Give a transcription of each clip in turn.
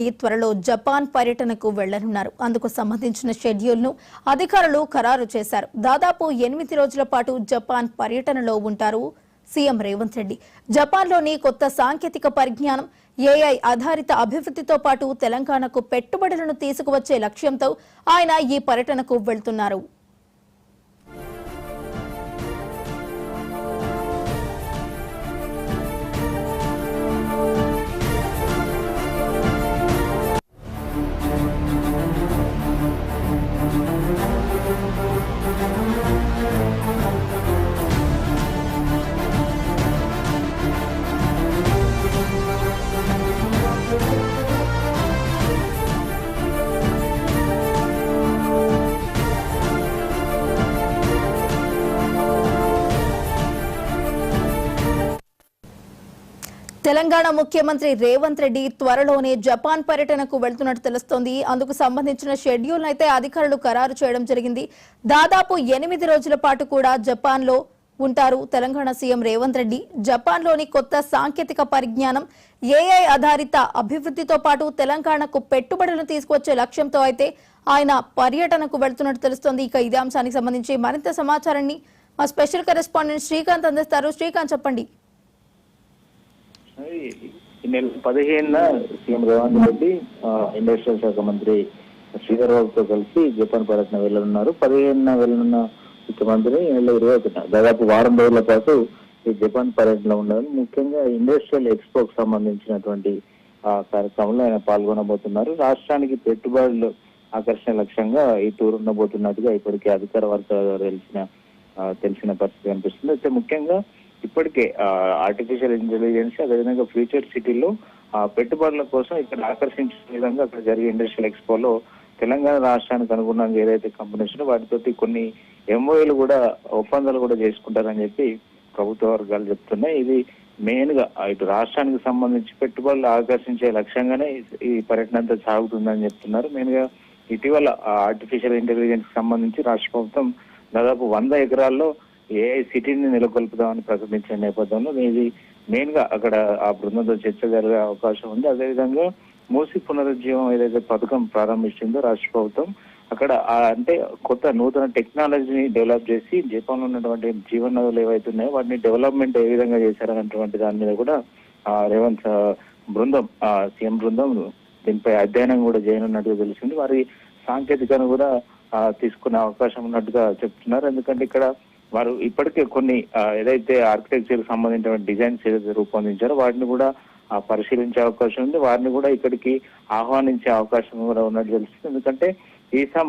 త్వరలో జపాన్ పర్యటనకు వెళ్లనున్నారు. అందుకు సంబంధించిన షెడ్యూల్ ను అధికారులు ఖరారు చేశారు. దాదాపు 8 రోజుల పాటు జపాన్ పర్యటనలో ఉంటారు సీఎం రేవంత్ రెడ్డి. జపాన్లోని కొత్త సాంకేతిక పరిజ్ఞానం, ఏఐ ఆధారిత అభివృద్ధితో పాటు తెలంగాణకు పెట్టుబడులను తీసుకువచ్చే లక్ష్యంతో ఆయన ఈ పర్యటనకు వెళ్తున్నారు. తెలంగాణ ముఖ్యమంత్రి రేవంత్ రెడ్డి త్వరలోనే జపాన్ పర్యటనకు వెళ్తున్నట్టు తెలుస్తోంది. అందుకు సంబంధించిన షెడ్యూల్ అయితే అధికారులు ఖరారు చేయడం జరిగింది. దాదాపు 8 రోజుల పాటు కూడా జపాన్ లో ఉంటారు తెలంగాణ సీఎం రేవంత్ రెడ్డి. జపాన్లోని కొత్త సాంకేతిక పరిజ్ఞానం, ఏఐ ఆధారిత అభివృద్ధితో పాటు తెలంగాణకు పెట్టుబడులను తీసుకొచ్చే లక్ష్యంతో అయితే ఆయన పర్యటనకు వెళ్తున్నట్టు తెలుస్తోంది. ఇక ఇదే అంశానికి సంబంధించి మరింత సమాచారాన్ని మా స్పెషల్ కరెస్పాండెంట్ శ్రీకాంత్ అందిస్తారు. శ్రీకాంత్, చెప్పండి. ఈ నెల 15న సీఎం రేవంత్ రెడ్డి ఇండస్ట్రియల్ శాఖ మంత్రి శ్రీధర్ బాబుతో కలిసి జపాన్ పర్యటన వెళ్లనున్నారు. 15న వెళ్లనున్న ముఖ్యమంత్రి నెల 21న దాదాపు వారం రోజుల పాటు ఈ జపాన్ పర్యటనలో ఉండాలని, ముఖ్యంగా ఇండస్ట్రియల్ ఎక్స్పోకు సంబంధించినటువంటి కార్యక్రమంలో ఆయన పాల్గొనబోతున్నారు. రాష్ట్రానికి పెట్టుబడులు ఆకర్షణ లక్ష్యంగా ఈ టూర్ ఉండబోతున్నట్టుగా ఇప్పటికే అధికార వర్గాల తెలిసిన పరిస్థితి కనిపిస్తుంది. అయితే ముఖ్యంగా ఇప్పటికే ఆర్టిఫిషియల్ ఇంటెలిజెన్స్, అదేవిధంగా ఫ్యూచర్ సిటీలో పెట్టుబడుల కోసం ఇక్కడ ఆకర్షించే విధంగా అక్కడ జరిగే ఇండస్ట్రియల్ ఎక్స్పోలో తెలంగాణ రాష్ట్రానికి అనుగుణంగా ఏదైతే కంపెనీస్ వాటితోటి కొన్ని ఎంఓఏలు కూడా, ఒప్పందాలు కూడా చేసుకుంటారని చెప్పి ప్రభుత్వ వర్గాలు చెప్తున్నాయి. ఇది మెయిన్ గా ఇటు రాష్ట్రానికి సంబంధించి పెట్టుబడులు ఆకర్షించే లక్ష్యంగానే ఈ పర్యటన అంతా సాగుతుందని చెప్తున్నారు. మెయిన్ గా ఇటీవల ఆర్టిఫిషియల్ ఇంటెలిజెన్స్ కి సంబంధించి రాష్ట్ర ప్రభుత్వం దాదాపు 100 ఎకరాల్లో ఏఐ సిటీని నెలకొల్పుదామని ప్రకటించిన నేపథ్యంలో ఇది మెయిన్ గా అక్కడ ఆ బృందంతో చర్చ జరిగే అవకాశం ఉంది. అదేవిధంగా మూసి పునరుజ్జీవం ఏదైతే పథకం ప్రారంభించిందో రాష్ట్ర ప్రభుత్వం, అక్కడ అంటే కొత్త నూతన టెక్నాలజీని డెవలప్ చేసి జపాన్ లో ఉన్నటువంటి జీవనదులు ఏవైతే ఉన్నాయో వాటిని డెవలప్మెంట్ ఏ విధంగా చేశారన్నటువంటి దాని మీద కూడా రేవంత్ బృందం, సీఎం బృందం దీనిపై అధ్యయనం కూడా చేయనున్నట్టుగా తెలిసింది. వారి సాంకేతికను కూడా తీసుకునే అవకాశం ఉన్నట్టుగా చెప్తున్నారు. ఎందుకంటే ఇక్కడ వారు ఇప్పటికే కొన్ని ఏదైతే ఆర్కిటెక్చర్ సంబంధించిన డిజైన్స్ ఏదైతే రూపొందించారో వాటిని కూడా పరిశీలించే అవకాశం ఉంది. వారిని కూడా ఇక్కడికి ఆహ్వానించే అవకాశం కూడా ఉన్నట్టు తెలుస్తుంది. ఎందుకంటే ఈసా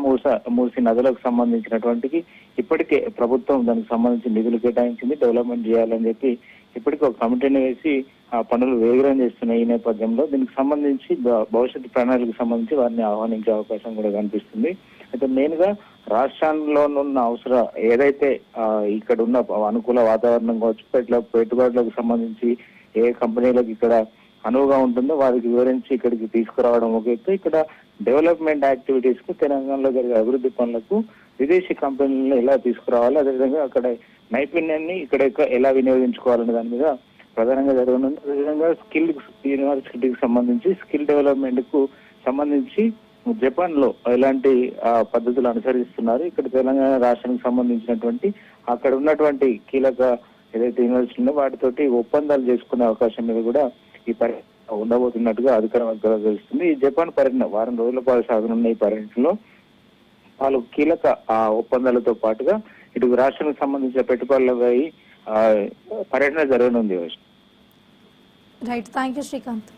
మూసి నదులకు సంబంధించినటువంటి ఇప్పటికే ప్రభుత్వం దానికి సంబంధించి నిధులు కేటాయించింది, డెవలప్మెంట్ చేయాలని చెప్పి ఇప్పటికీ ఒక కమిటీని వేసి ఆ పనులు వేగరం చేస్తున్న ఈ నేపథ్యంలో దీనికి సంబంధించి భవిష్యత్తు ప్రణాళికకు సంబంధించి వారిని ఆహ్వానించే అవకాశం కూడా కనిపిస్తుంది. అయితే మెయిన్ గా రాష్ట్రంలో ఉన్న అవసరం ఏదైతే ఇక్కడ ఉన్న అనుకూల వాతావరణం కావచ్చు, పెట్టుబడులకు సంబంధించి ఏ కంపెనీలకు ఇక్కడ అనువుగా ఉంటుందో వారికి వివరించి ఇక్కడికి తీసుకురావడం ఒక ఎత్తు, ఇక్కడ డెవలప్మెంట్ యాక్టివిటీస్ కు తెలంగాణలో జరిగే అభివృద్ధి పనులకు విదేశీ కంపెనీలను ఎలా తీసుకురావాలి, అదేవిధంగా అక్కడ నైపుణ్యాన్ని ఇక్కడ ఎలా వినియోగించుకోవాలనే దాని మీద ప్రధానంగా జరగనుంది. అదేవిధంగా స్కిల్ యూనివర్సిటీకి సంబంధించి స్కిల్ డెవలప్మెంట్ కు సంబంధించి జపాన్ లో ఎలాంటి పద్ధతులు అనుసరిస్తున్నారు, ఇక్కడ తెలంగాణ రాష్ట్రానికి సంబంధించినటువంటి అక్కడ ఉన్నటువంటి కీలక ఏదైతే యూనివర్సిటీ ఉందో వాటితోటి ఒప్పందాలు చేసుకునే అవకాశం మీద కూడా ఈ పర్యటన ఉండబోతున్నట్టుగా అధికార వర్గాలు తెలుస్తుంది. ఈ జపాన్ పర్యటన వారం రోజుల పాటు సాగనున్న ఈ పర్యటనలో వాళ్ళు కీలక ఒప్పందాలతో పాటుగా ఇటు రాష్ట్రానికి సంబంధించిన పెట్టుబడులపై పర్యటన జరగనుంది. Right, thank you Srikanth.